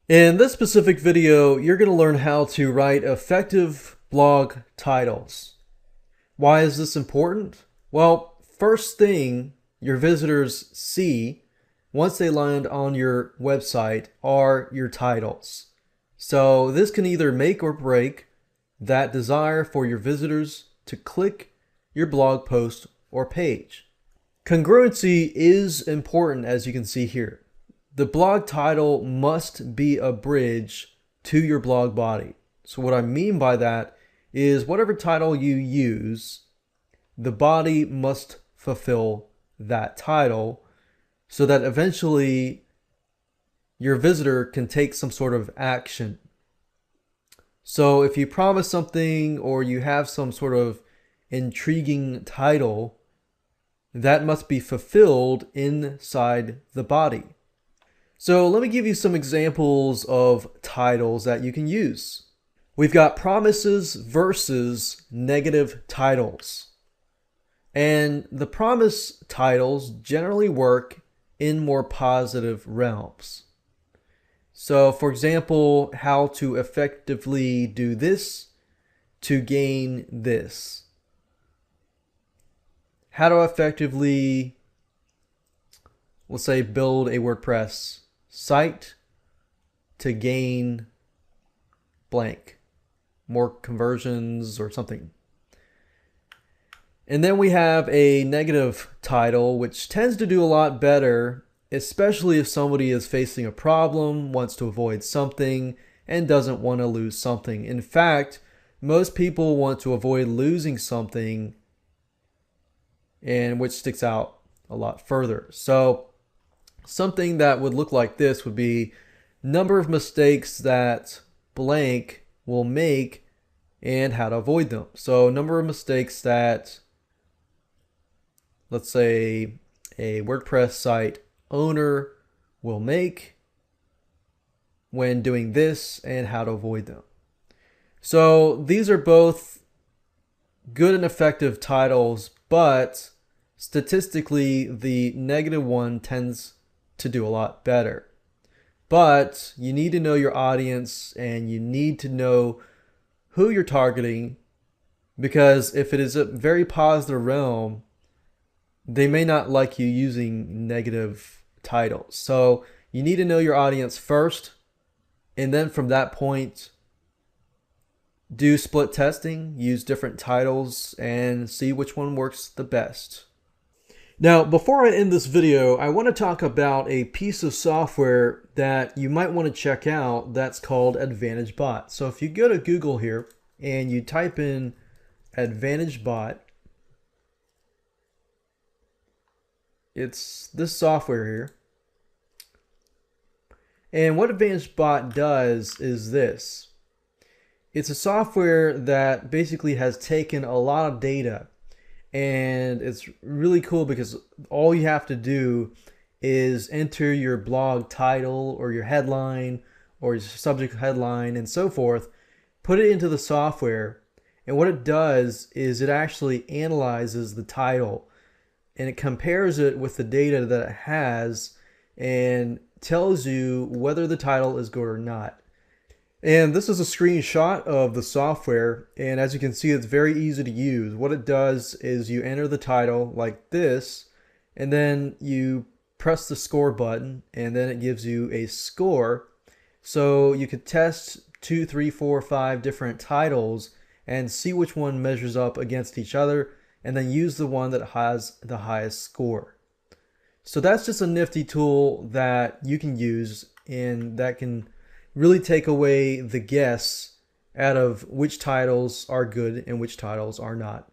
In this specific video, you're going to learn how to write effective blog titles. Why is this important? Well, first thing your visitors see once they land on your website are your titles. So this can either make or break that desire for your visitors to click your blog post or page. Congruency is important, as you can see here. The blog title must be a bridge to your blog body. So what I mean by that is whatever title you use, the body must fulfill that title so that eventually your visitor can take some sort of action. So if you promise something or you have some sort of intriguing title, that must be fulfilled inside the body. So let me give you some examples of titles that you can use. We've got promises versus negative titles. And the promise titles generally work in more positive realms. So for example, how to effectively do this to gain this. How to effectively, let's say, build a WordPress site to gain blank, more conversions or something. And then we have a negative title, which tends to do a lot better, especially if somebody is facing a problem, wants to avoid something, and doesn't want to lose something. In fact, most people want to avoid losing something, and which sticks out a lot further. So something that would look like this would be number of mistakes that blank will make and how to avoid them. So number of mistakes that, let's say, a WordPress site owner will make when doing this and how to avoid them. So these are both good and effective titles, but statistically the negative one tends to do a lot better. But you need to know your audience and you need to know who you're targeting, because if it is a very positive realm, they may not like you using negative titles. So you need to know your audience first, and then from that point, do split testing, use different titles, and see which one works the best. Now, before I end this video, I want to talk about a piece of software that you might want to check out that's called AdvantageBot. So if you go to Google here and you type in AdvantageBot, it's this software here. And what AdvantageBot does is this. It's a software that basically has taken a lot of data, and it's really cool because all you have to do is enter your blog title or your headline or your subject headline and so forth, put it into the software, and what it does is it actually analyzes the title and it compares it with the data that it has and tells you whether the title is good or not. And this is a screenshot of the software, and as you can see, it's very easy to use. What it does is you enter the title like this, and then you press the score button, and then it gives you a score. So you could test 2, 3, 4, 5 different titles and see which one measures up against each other, and then use the one that has the highest score. So that's just a nifty tool that you can use, and that can really take away the guess out of which titles are good and which titles are not.